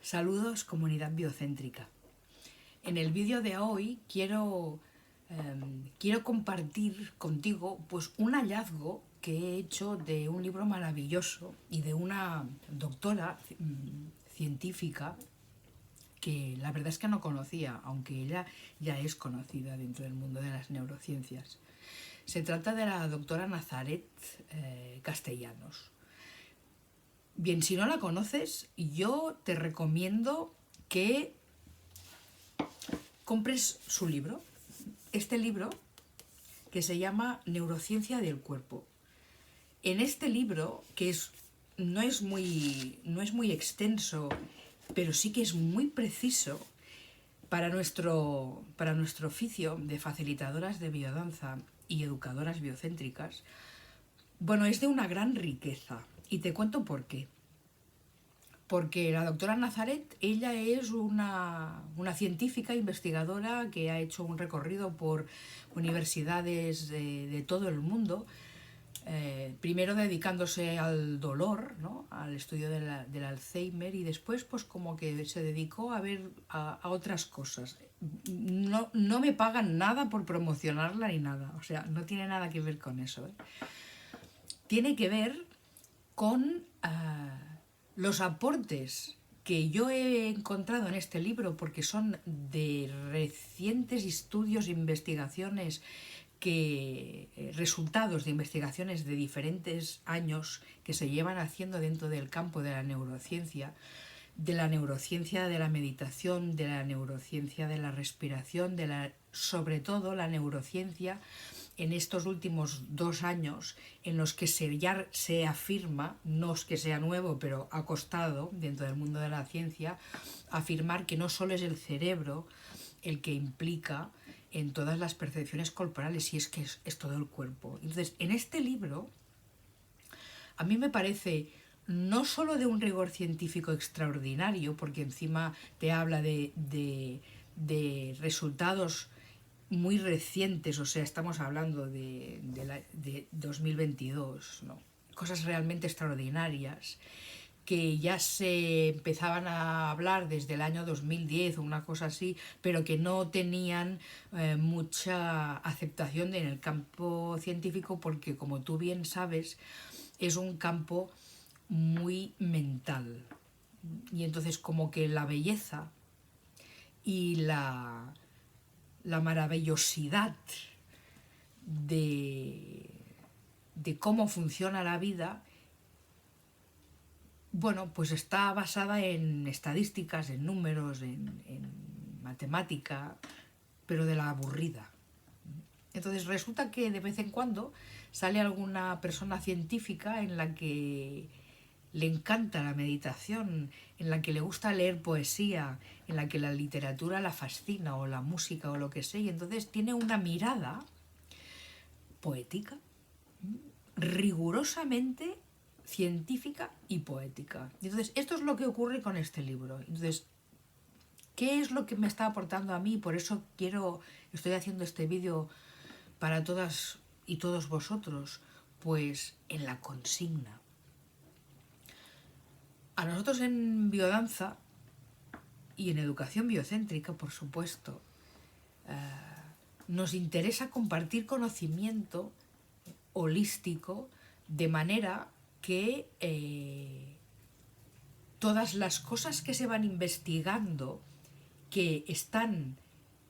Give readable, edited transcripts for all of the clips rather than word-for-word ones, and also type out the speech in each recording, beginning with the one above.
Saludos, comunidad biocéntrica. En el vídeo de hoy quiero compartir contigo pues, un hallazgo que he hecho de un libro maravilloso y de una doctora científica que la verdad es que no conocía, aunque ella ya es conocida dentro del mundo de las neurociencias. Se trata de la doctora Nazaret Castellanos. Bien, si no la conoces, yo te recomiendo que compres su libro. Este libro, que se llama Neurociencia del cuerpo. En este libro, que no es muy extenso, pero sí que es muy preciso para nuestro oficio de facilitadoras de biodanza y educadoras biocéntricas, bueno, es de una gran riqueza. Y te cuento por qué. Porque la doctora Nazaret, ella es una científica investigadora que ha hecho un recorrido por universidades de todo el mundo, primero dedicándose al dolor, ¿no?, al estudio del Alzheimer, y después pues como que se dedicó a ver a otras cosas. No me pagan nada por promocionarla ni nada, o sea, no tiene nada que ver con eso, ¿eh? Tiene que ver con los aportes que yo he encontrado en este libro, porque son de recientes estudios e investigaciones resultados de investigaciones de diferentes años que se llevan haciendo dentro del campo de la neurociencia de la meditación, de la neurociencia de la respiración, sobre todo la neurociencia en estos últimos 2 años en los que ya se afirma, no es que sea nuevo, pero ha costado dentro del mundo de la ciencia, afirmar que no solo es el cerebro el que implica en todas las percepciones corporales, y es que es todo el cuerpo. Entonces, en este libro, a mí me parece no solo de un rigor científico extraordinario, porque encima te habla de resultados muy recientes, o sea, estamos hablando de 2022, ¿no?, cosas realmente extraordinarias que ya se empezaban a hablar desde el año 2010 o una cosa así, pero que no tenían mucha aceptación en el campo científico, porque, como tú bien sabes, es un campo muy mental. Y entonces como que la belleza y la maravillosidad de cómo funciona la vida, bueno, pues está basada en estadísticas, en números, en matemática, pero de la aburrida. Entonces resulta que de vez en cuando sale alguna persona científica en la que le encanta la meditación, en la que le gusta leer poesía, en la que la literatura la fascina, o la música, o lo que sea, y entonces tiene una mirada poética, rigurosamente científica y poética. Entonces, esto es lo que ocurre con este libro. Entonces, ¿qué es lo que me está aportando a mí? Por eso estoy haciendo este vídeo para todas y todos vosotros. Pues en la consigna. A nosotros en biodanza y en educación biocéntrica, por supuesto, nos interesa compartir conocimiento holístico, de manera que todas las cosas que se van investigando, que están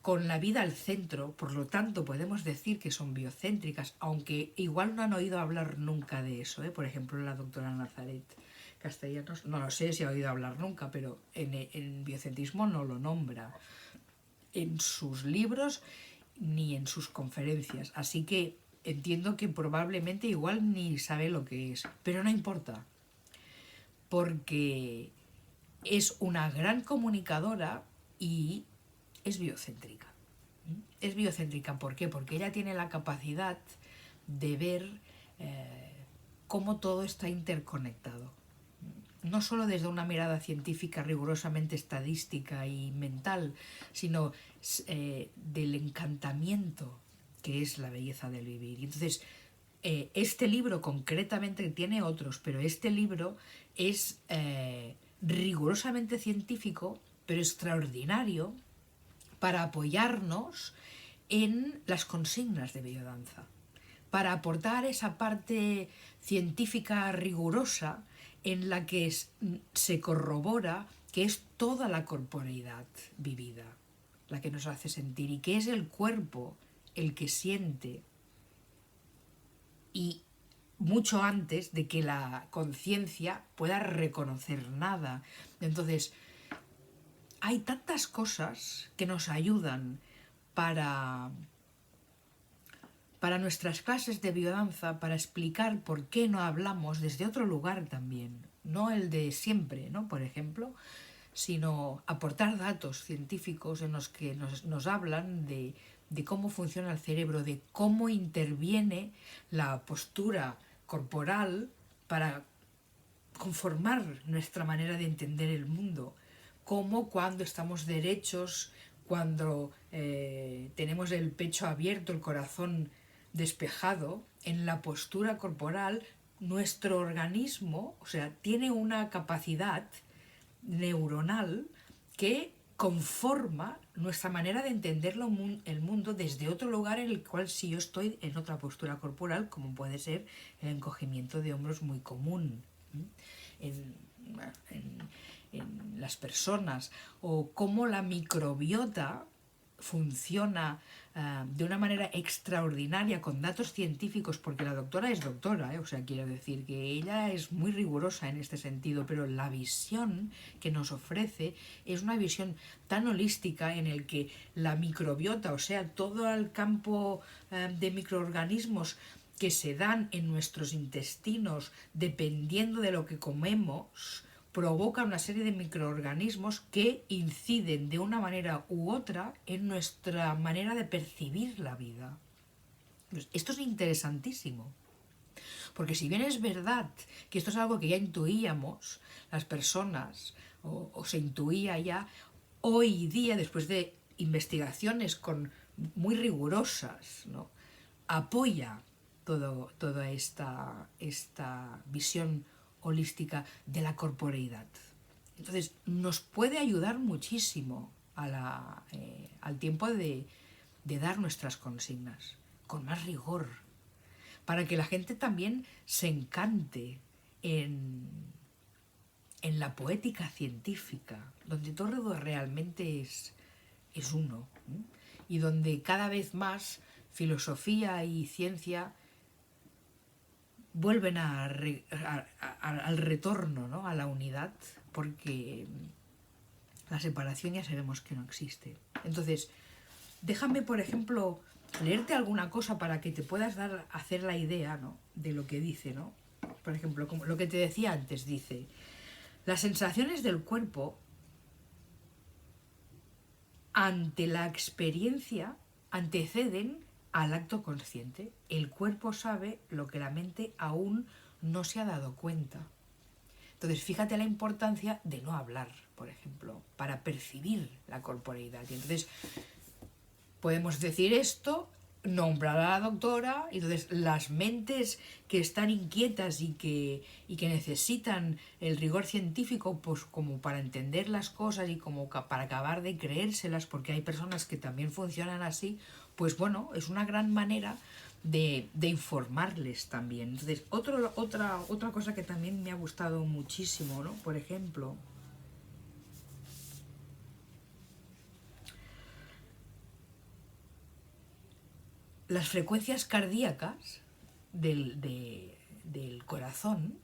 con la vida al centro, por lo tanto podemos decir que son biocéntricas, aunque igual no han oído hablar nunca de eso, ¿eh? Por ejemplo, la doctora Nazaret Castellanos, no lo sé si ha oído hablar nunca, pero en biocentrismo no lo nombra en sus libros ni en sus conferencias, así que entiendo que probablemente igual ni sabe lo que es, pero no importa, porque es una gran comunicadora y es biocéntrica. Es biocéntrica, ¿por qué? Porque ella tiene la capacidad de ver cómo todo está interconectado. No solo desde una mirada científica rigurosamente estadística y mental, sino del encantamiento que es la belleza del vivir. Y entonces, este libro concretamente, tiene otros, pero este libro es rigurosamente científico, pero extraordinario para apoyarnos en las consignas de biodanza, para aportar esa parte científica rigurosa en la que se corrobora que es toda la corporeidad vivida la que nos hace sentir y que es el cuerpo el que siente, y mucho antes de que la conciencia pueda reconocer nada. Entonces, hay tantas cosas que nos ayudan para nuestras clases de biodanza, para explicar por qué no hablamos desde otro lugar también, no el de siempre, ¿no? Por ejemplo, sino aportar datos científicos en los que nos hablan de cómo funciona el cerebro, de cómo interviene la postura corporal para conformar nuestra manera de entender el mundo, como cuando estamos derechos, cuando tenemos el pecho abierto, el corazón despejado, en la postura corporal, nuestro organismo, o sea, tiene una capacidad neuronal que conforma nuestra manera de entender el mundo desde otro lugar en el cual si yo estoy en otra postura corporal, como puede ser el encogimiento de hombros muy común en, en las personas, o cómo la microbiota funciona de una manera extraordinaria con datos científicos, porque la doctora es doctora, o sea, quiero decir que ella es muy rigurosa en este sentido, pero la visión que nos ofrece es una visión tan holística en el que la microbiota, o sea, todo el campo de microorganismos que se dan en nuestros intestinos dependiendo de lo que comemos, provoca una serie de microorganismos que inciden de una manera u otra en nuestra manera de percibir la vida. Pues esto es interesantísimo, porque si bien es verdad que esto es algo que ya intuíamos las personas, o se intuía ya, hoy día, después de investigaciones muy rigurosas, ¿no?, apoya toda esta visión holística de la corporeidad. Entonces, nos puede ayudar muchísimo al tiempo de dar nuestras consignas, con más rigor, para que la gente también se encante en la poética científica, donde todo realmente es uno, ¿eh? Y donde cada vez más filosofía y ciencia vuelven al retorno, ¿no?, a la unidad, porque la separación ya sabemos que no existe. Entonces, déjame, por ejemplo, leerte alguna cosa para que te puedas hacer la idea, ¿no?, de lo que dice, ¿no? Por ejemplo, como lo que te decía antes, dice: las sensaciones del cuerpo ante la experiencia anteceden al acto consciente. El cuerpo sabe lo que la mente aún no se ha dado cuenta. Entonces, fíjate la importancia de no hablar, por ejemplo, para percibir la corporeidad. Y entonces, podemos decir esto, nombrar a la doctora, y entonces las mentes que están inquietas y que necesitan el rigor científico, pues como para entender las cosas y como para acabar de creérselas, porque hay personas que también funcionan así, pues bueno, es una gran manera de informarles también. Entonces, otra cosa que también me ha gustado muchísimo, ¿no?, por ejemplo, las frecuencias cardíacas del corazón,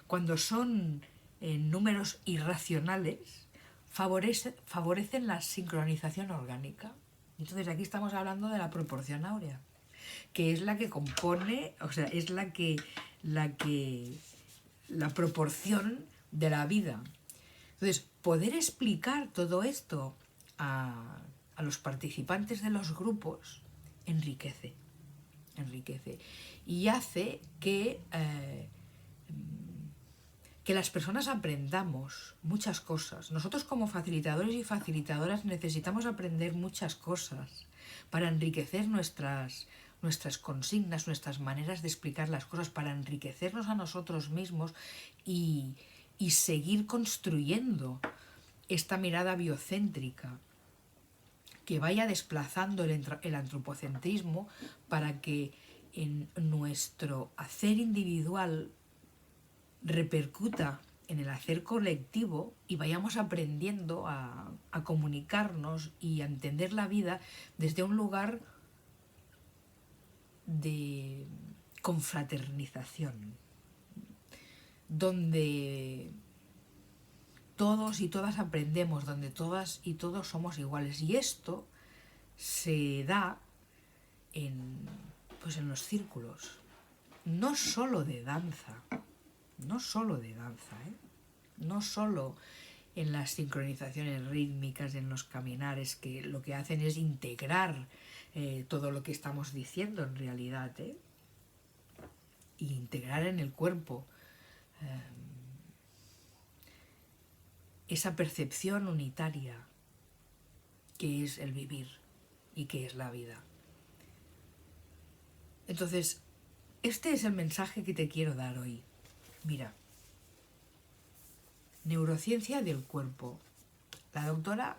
cuando son en números irracionales, favorecen la sincronización orgánica. Entonces aquí estamos hablando de la proporción áurea, que es la que compone, o sea, es la proporción de la vida. Entonces, poder explicar todo esto a los participantes de los grupos enriquece y hace que las personas aprendamos muchas cosas. Nosotros como facilitadores y facilitadoras necesitamos aprender muchas cosas para enriquecer nuestras consignas, nuestras maneras de explicar las cosas, para enriquecernos a nosotros mismos y y seguir construyendo esta mirada biocéntrica que vaya desplazando el antropocentrismo para que en nuestro hacer individual repercuta en el hacer colectivo y vayamos aprendiendo a comunicarnos y a entender la vida desde un lugar de confraternización, donde todos y todas aprendemos, donde todas y todos somos iguales. Y esto se da pues en los círculos, no solo de danza, no solo de danza, no solo en las sincronizaciones rítmicas, en los caminares, que lo que hacen es integrar todo lo que estamos diciendo en realidad, y integrar en el cuerpo esa percepción unitaria que es el vivir y que es la vida. Entonces, este es el mensaje que te quiero dar hoy. Mira, neurociencia del cuerpo. La doctora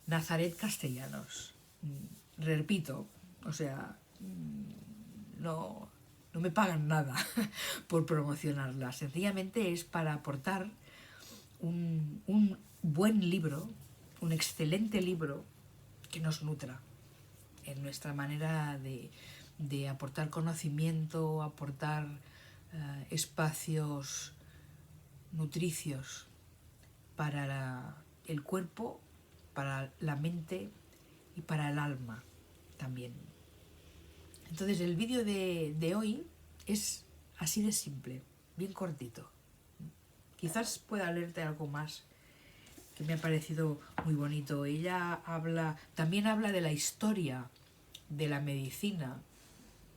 Nazaret Castellanos. Repito, o sea, no me pagan nada por promocionarla. Sencillamente es para aportar un buen libro, un excelente libro que nos nutra en nuestra manera de aportar conocimiento, aportar espacios nutricios para el cuerpo, para la mente y para el alma también. Entonces el vídeo de hoy es así de simple, bien cortito. Quizás pueda leerte algo más que me ha parecido muy bonito. Ella también habla de la historia de la medicina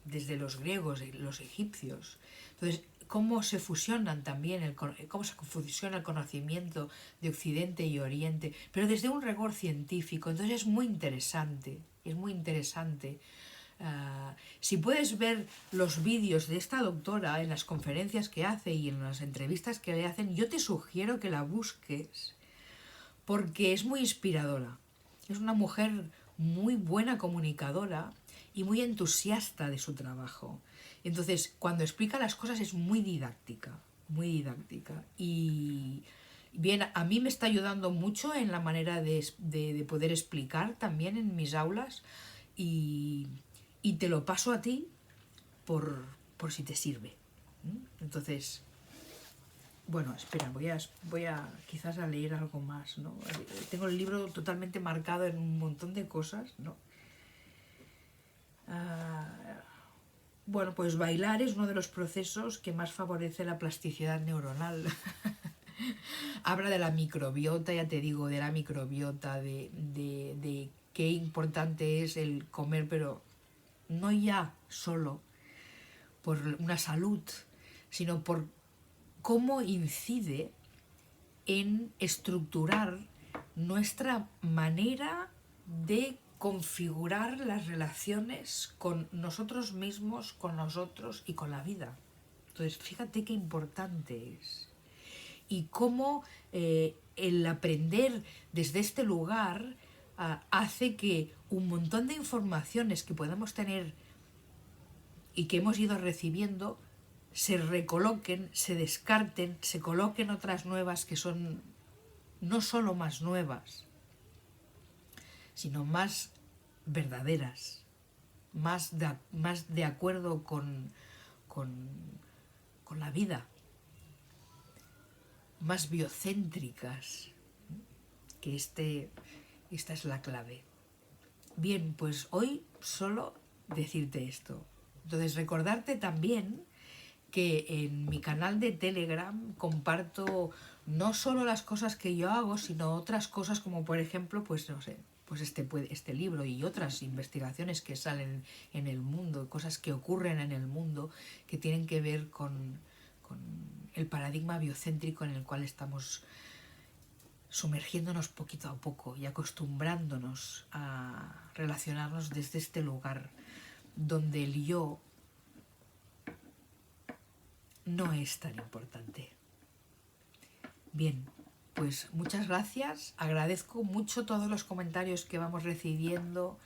desde los griegos y los egipcios. Entonces, cómo se fusionan también, cómo se fusiona el conocimiento de Occidente y Oriente, pero desde un rigor científico. Entonces es muy interesante, es muy interesante. Si puedes ver los vídeos de esta doctora en las conferencias que hace y en las entrevistas que le hacen, yo te sugiero que la busques porque es muy inspiradora. Es una mujer muy buena comunicadora y muy entusiasta de su trabajo. Entonces, cuando explica las cosas es muy didáctica, muy didáctica. Y bien, a mí me está ayudando mucho en la manera de poder explicar también en mis aulas y te lo paso a ti por si te sirve. Entonces, bueno, espera, voy a quizás a leer algo más, ¿no? Tengo el libro totalmente marcado en un montón de cosas, ¿no? Bueno, pues bailar es uno de los procesos que más favorece la plasticidad neuronal. Habla de la microbiota, ya te digo, de la microbiota, de qué importante es el comer, pero no ya solo por una salud, sino por cómo incide en estructurar nuestra manera de configurar las relaciones con nosotros mismos, con nosotros y con la vida. Entonces, fíjate qué importante es. Y cómo el aprender desde este lugar hace que un montón de informaciones que podamos tener y que hemos ido recibiendo se recoloquen, se descarten, se coloquen otras nuevas que son no solo más nuevas, sino más verdaderas, más de acuerdo con la vida, más biocéntricas, que esta es la clave. Bien, pues hoy solo decirte esto. Entonces recordarte también que en mi canal de Telegram comparto no solo las cosas que yo hago, sino otras cosas como por ejemplo, pues no sé, pues este libro y otras investigaciones que salen en el mundo, cosas que ocurren en el mundo que tienen que ver con el paradigma biocéntrico en el cual estamos sumergiéndonos poquito a poco y acostumbrándonos a relacionarnos desde este lugar donde el yo no es tan importante. Bien, pues muchas gracias. Agradezco mucho todos los comentarios que vamos recibiendo,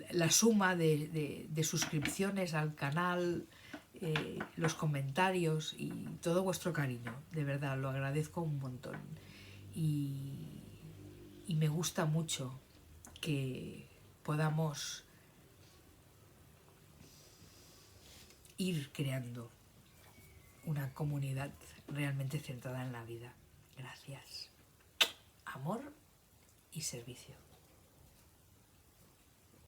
la suma de suscripciones al canal, los comentarios y todo vuestro cariño. De verdad, lo agradezco un montón. Y me gusta mucho que podamos ir creando una comunidad realmente centrada en la vida. Gracias. Amor y servicio.